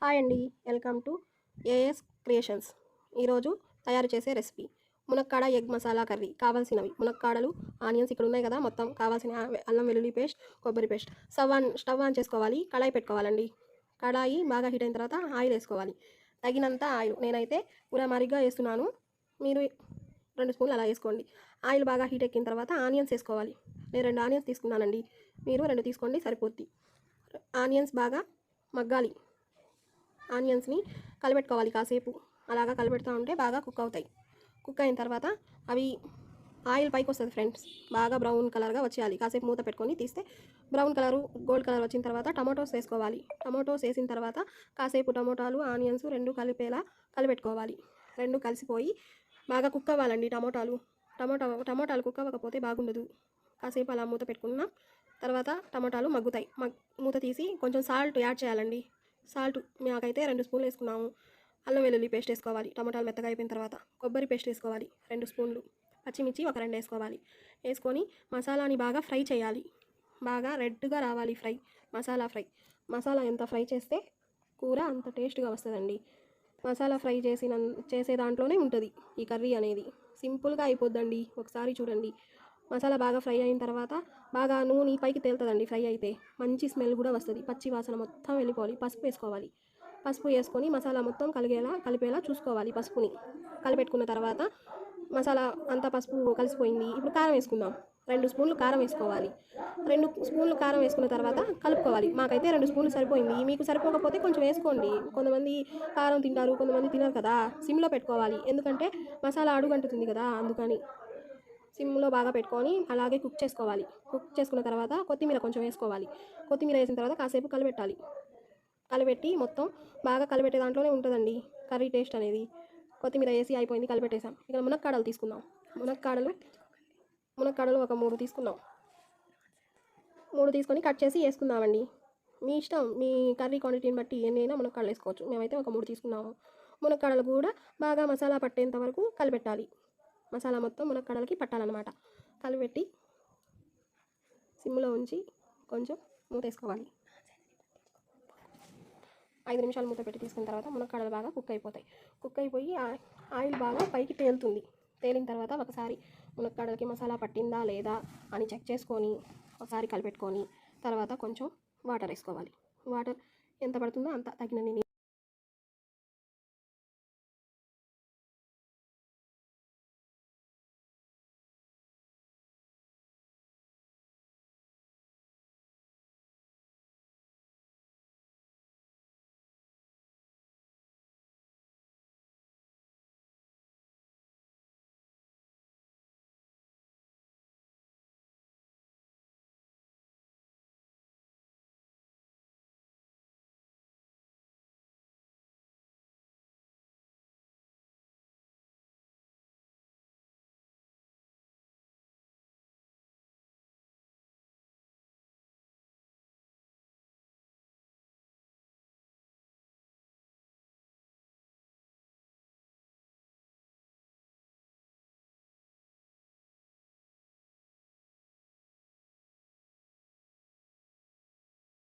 Hi అండి, welcome to as creations. ఈరోజు తయారు చేసే రెసిపీ మునక్కాడ ఎగ్ మసాలా కర్రీ. కావాల్సినవి మునక్కాడలు, ఆనియన్స్ ఇక్కడ ఉన్నాయి కదా. మొత్తం కావాల్సిన అల్లం వెల్లుల్లి పేస్ట్, కొబ్బరి పేస్ట్. స్టవ్ ఆన్ చేసుకోవాలి. కడాయి పెట్టుకోవాలండి. కడాయి బాగా హీట్ అయిన తర్వాత ఆయిల్ వేసుకోవాలి. తగినంత ఆయిల్, నేనైతే పూర మరిగ్గా వేస్తున్నాను. మీరు 2 స్పూన్లు అలా వేసుకోండి. ఆయిల్ బాగా హీట్ ఎక్కిన తర్వాత ఆనియన్స్ వేసుకోవాలి. నేను 2 ఆనియన్స్ తీసుకున్నానండి, మీరు 2 తీసుకోండి సరిపోద్ది. ఆనియన్స్ బాగా మగ్గాలి. ఆనియన్స్ని కలిపెట్టుకోవాలి. కాసేపు అలాగా కలిపెడుతూ ఉంటే బాగా కుక్ అవుతాయి. కుక్ అయిన తర్వాత అవి ఆయిల్ పైకి వస్తుంది ఫ్రెండ్స్. బాగా బ్రౌన్ కలర్గా వచ్చేయాలి. కాసేపు మూత పెట్టుకొని తీస్తే బ్రౌన్ కలరు, గోల్డ్ కలర్ వచ్చిన తర్వాత టమాటోస్ వేసుకోవాలి. టమాటోస్ వేసిన తర్వాత కాసేపు టమోటాలు, ఆనియన్స్ రెండు కలిపేలా కలిపెట్టుకోవాలి. రెండు కలిసిపోయి బాగా కుక్ అవ్వాలండి. టమోటాలు కుక్ అవ్వకపోతే బాగుండదు. కాసేపు అలా మూత పెట్టుకున్న తర్వాత టమోటాలు మగ్గుతాయి. మూత తీసి కొంచెం సాల్ట్ యాడ్ చేయాలండి. సాల్ట్ నాకైతే 2 స్పూన్లు వేసుకున్నాము. అల్లం వెల్లుల్లి పేస్ట్ వేసుకోవాలి. టమాటాలు మెత్తగా అయిపోయిన తర్వాత కొబ్బరి పేస్ట్ వేసుకోవాలి 2 స్పూన్లు. పచ్చిమిర్చి ఒక 2 వేసుకోవాలి. వేసుకొని మసాలాని బాగా ఫ్రై చేయాలి. బాగా రెడ్గా రావాలి ఫ్రై. మసాలా ఎంత ఫ్రై చేస్తే కూర అంత టేస్ట్గా వస్తుందండి. మసాలా ఫ్రై చేసే దాంట్లోనే ఉంటుంది ఈ కర్రీ అనేది. సింపుల్గా అయిపోద్దండి. ఒకసారి చూడండి. మసాలా బాగా ఫ్రై అయిన తర్వాత బాగా నూనె పైకి తేలుతుందండి. ఫ్రై అయితే మంచి స్మెల్ కూడా వస్తుంది. పచ్చి వాసన మొత్తం వెళ్ళిపోవాలి. పసుపు వేసుకోవాలి. పసుపు వేసుకొని మసాలా మొత్తం కలిపేలా చూసుకోవాలి. పసుపుని కలిపెట్టుకున్న తర్వాత మసాలా అంతా పసుపు కలిసిపోయింది. ఇప్పుడు కారం వేసుకుందాం. 2 స్పూన్లు కారం వేసుకోవాలి. 2 స్పూన్లు కారం వేసుకున్న తర్వాత కలుపుకోవాలి. మాకైతే 2 స్పూన్లు సరిపోయింది. మీకు సరిపోకపోతే కొంచెం వేసుకోండి. కొంతమంది కారం తింటారు, కొంతమంది తినరు కదా. సిమ్లో పెట్టుకోవాలి. ఎందుకంటే మసాలా అడుగంటుతుంది కదా, అందుకని సిమ్లో బాగా పెట్టుకొని అలాగే కుక్ చేసుకోవాలి. కుక్ చేసుకున్న తర్వాత కొత్తిమీర కొంచెం వేసుకోవాలి. కొత్తిమీర వేసిన తర్వాత కాసేపు కలిపెట్టాలి. కలిపెట్టి మొత్తం బాగా కలిపెట్టే దాంట్లోనే ఉంటుందండి కర్రీ టేస్ట్ అనేది. కొత్తిమీర వేసి అయిపోయింది, కలిపెట్టేసాం. ఇక్కడ మునక్కాడలు తీసుకుందాం. మునక్కాడలు ఒక 3 తీసుకున్నాం. 3 తీసుకొని కట్ చేసి వేసుకుందామండి. మీ ఇష్టం, మీ కర్రీ క్వాంటిటీని బట్టి ఎన్నైనా మునక్కాడలు వేసుకోవచ్చు. మేమైతే ఒక 3 తీసుకున్నాము. మునక్కాడలు కూడా బాగా మసాలా పట్టేంత వరకు కలిపెట్టాలి. మసాలా మొత్తం మునక్కాడలకి పట్టాలన్నమాట. కలిపెట్టి సిమ్లో ఉంచి కొంచెం మూత వేసుకోవాలి. 5 నిమిషాలు మూత పెట్టి తీసుకున్న తర్వాత మునక్కాడలు బాగా కుక్ అయిపోతాయి. కుక్ అయిపోయి ఆయిల్ బాగా పైకి తేలుతుంది. తేలిన తర్వాత ఒకసారి మునక్కాడలకి మసాలా పట్టిందా లేదా అని చెక్ చేసుకొని ఒకసారి కలిపెట్టుకొని తర్వాత కొంచెం వాటర్ వేసుకోవాలి. వాటర్ ఎంత పడుతుందో అంత తగినన్ని